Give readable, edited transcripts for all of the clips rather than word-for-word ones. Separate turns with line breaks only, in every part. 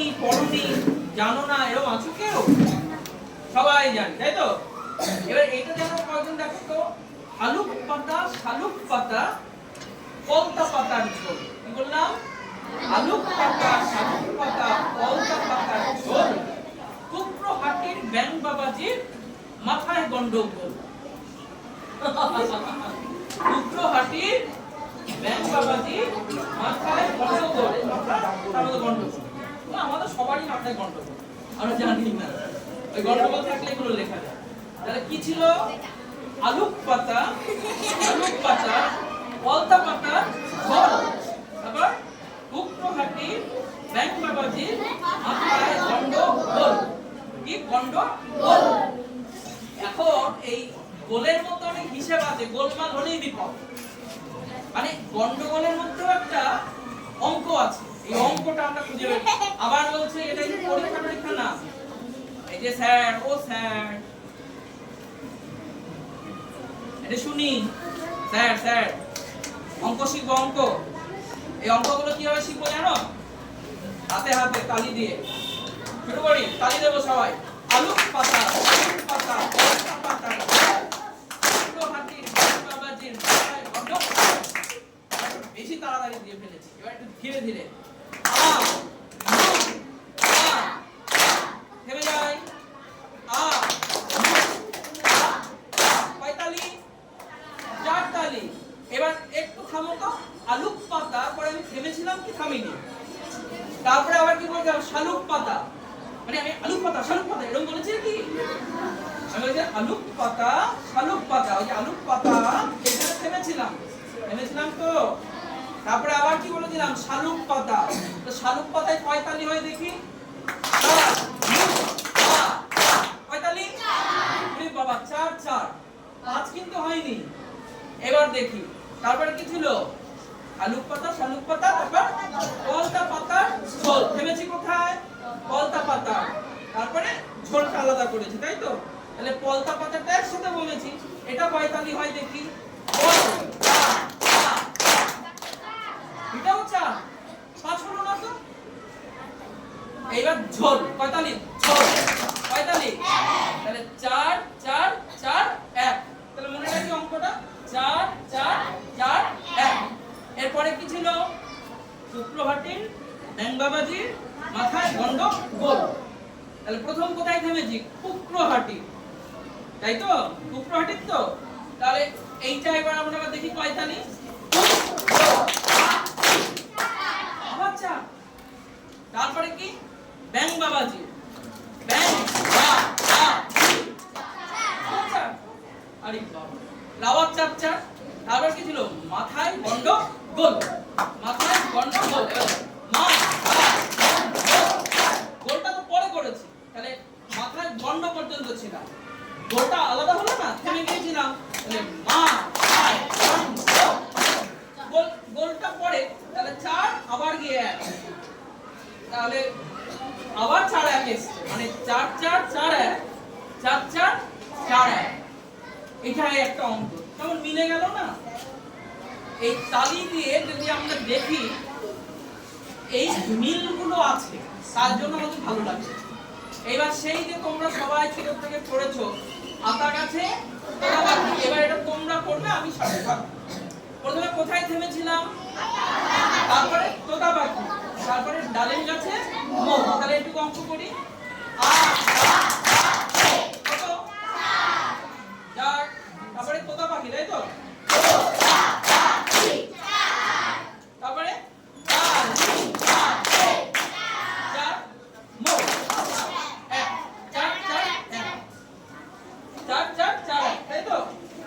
জানোনি পড়োনি জানো না এরকম আছো কেউ? সবাই জানে তাই তো। এবার এইটা যেন কয়জন দেখো তো, আলুক পাতা শালুক পাতা পলতা পাতার ঝোল। কি বললাম? আলুক পাতা শালুক পাতা পলতা পাতার ঝোল, কুপ্র হাটির ব্যাং বাবাজির মাথায় গন্ডগোল। কুপ্র হাটির ব্যাং বাবাজির মাথায় গন্ডগোল। গন্ডগোল আমাদের সবারই মাথায় গন্ডগোল, আমরা জানি না। ওই গন্ডগোল থাকলে এগুলো লেখা যায়। তাহলে কি ছিল? আলুক পাতা শালুক পাতা পলতা পাতা ঝোল, আবার কুপ্র হাটির ব্যাং বাবাজির মাথায় গন্ডগোল। কি গন্ডগোল? এখন এই গোলের মধ্যে অনেক হিসাব আছে, গোলমাল হলেই বিপদ। মানে গন্ডগোলের মধ্যেও একটা অঙ্ক আছে, এই অঙ্কটা আমরা খুঁজে বের। আবার বলছে এটা কি পরীক্ষা না, এই যে স্যার ও স্যার এটা শুনি, স্যার স্যার অঙ্ক শিখবো। অঙ্ক, এই অঙ্কগুলো কিভাবে শিখবো জানো? হাতে হাতে তালি দিয়ে শুরু করি। তালি দেবো সবাই। আলুক পাতা শালুক পাতা পলতা পাতা কুপ্র হাটির ব্যাং বাবাজির মাথায় গন্ডগোল। বেশি তাড়াতাড়ি দিয়ে ফেলেছি, এবার একটু ধীরে ধীরে। থেমে যাই। কয়তালি? 4 তালি। এবার একটু থামো তো। আলুক পাতা পরে আমি থেমেছিলাম কি থামিনি? তারপরে আবার কি বললাম? শালুক পাতা। মানে আমি আলুক পাতা শালুক পাতা এরকম বলেছি কি? আমি বলেছি আলুক পাতা শালুক পাতা। ওই যে আলুক পাতা এখানে থেমেছিলাম তো। তারপরে আবার কি বলে দিলাম? শালুক পাতা। তো শালুক পাতায় কয় তালি হয় দেখি? 4। কয় তালি? 4 বাবা 4 4 5 কিন্তু হয়নি। এবার দেখি তারপরে কি ছিল? আলুক পাতা শালুক পাতা, তারপর পলতা পাতার ঝোল। থেমেছি কোথায়? পলতা পাতা। তারপরে ঝোলটা আলাদা করেছি তাই তো। তাহলে পলতা পাতাটা একসাথে বলেছি। এটা কয় তালি হয় দেখি? এটাও 4 5 হলো না তো। এইবার ঝোল কয় তালি? ঝোল কয় তালি? তাহলে 4 4 4 1। তাহলে মনে রাখি অঙ্কটা 4 4 4 1। এরপরে কি ছিল? কুপ্র হাটির ব্যাং বাবাজির মাথায় গন্ডগোল। তাহলে প্রথম কোথায় থেমেছি? কুপ্র হাটি, তাই তো? কুপ্র হাটির তো। তাহলে এইটা এবার আমরা দেখি কয় তালি? আচ্ছা, তারপরে কি? ব্যাং বাবাজি, ব্যাং বাবাজি। আচ্ছা, আরে বাবা লাওয়ার 4 4। তারপর কি ছিল? মাথায় গন্ডগোল, মাথায় গন্ডগোল। মা গোলটা তো পরে করেছি, তাহলে মাথায় গন্ড পর্যন্ত ছিল। গোলটা আলাদা হলো না, থেমে গিয়েছিলাম। তাহলে মা গোলটা পরে, তাহলে 4 আবার গিয়ে 1। তাহলে আবার 4 1 এসছে, মানে 4 4 4 1 4 4 4 1। এটাই একটা অঙ্ক। কেমন মিলে গেল না? এই তালি দিয়ে যদি আমরা দেখি এই মিলগুলো আছে, তার জন্য আমাদের ভালো লাগছে। এবার সেই যে তোমরা সবাই ছোট থেকে পড়েছো আতা গাছে তোতা পাখি, এবার এটা তোমরা করবে, আমি সাথে থাকবো। প্রথমে কোথায় থেমেছিলাম? তারপরে তোতা পাখি, তারপরে ডালিম গাছে মৌ। তাহলে একটু অঙ্ক করি। কত? 4। তারপরে তোতা পাখি, তাই তো? তারপরে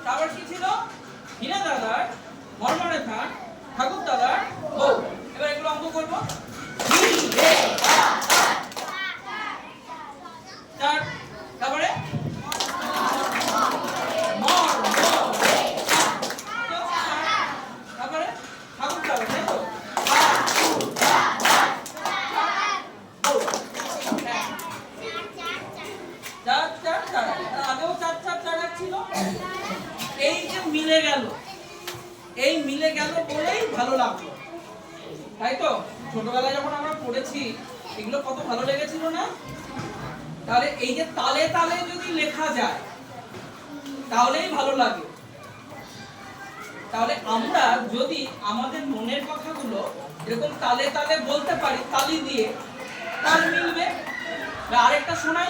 তারপর কি ছিল? হিনা দাদার মর্মরে থান ঠাকুর দাদার বউ। এবার এগুলো অঙ্ক করবো। 4। তারপরে তারপরে ঠাকুর দাদা, তাই তো? আগেও 4 4 4 ছিল। এই যে মিলে গেল, এই মিলে গেল বলেই ভালো লাগলো, তাই তো? ছোটবেলায় যখন আমরা পড়েছি এগুলো কত ভালো লেগেছিল না? তাহলে এই যে তালে তালে যদি লেখা যায় তাহলেই ভালো লাগে। তাহলে আমরা যদি আমাদের মনের কথাগুলো এরকম তালে তালে বলতে পারি, তালি দিয়ে, তাল মিলবে। আরেকটা শোনাই।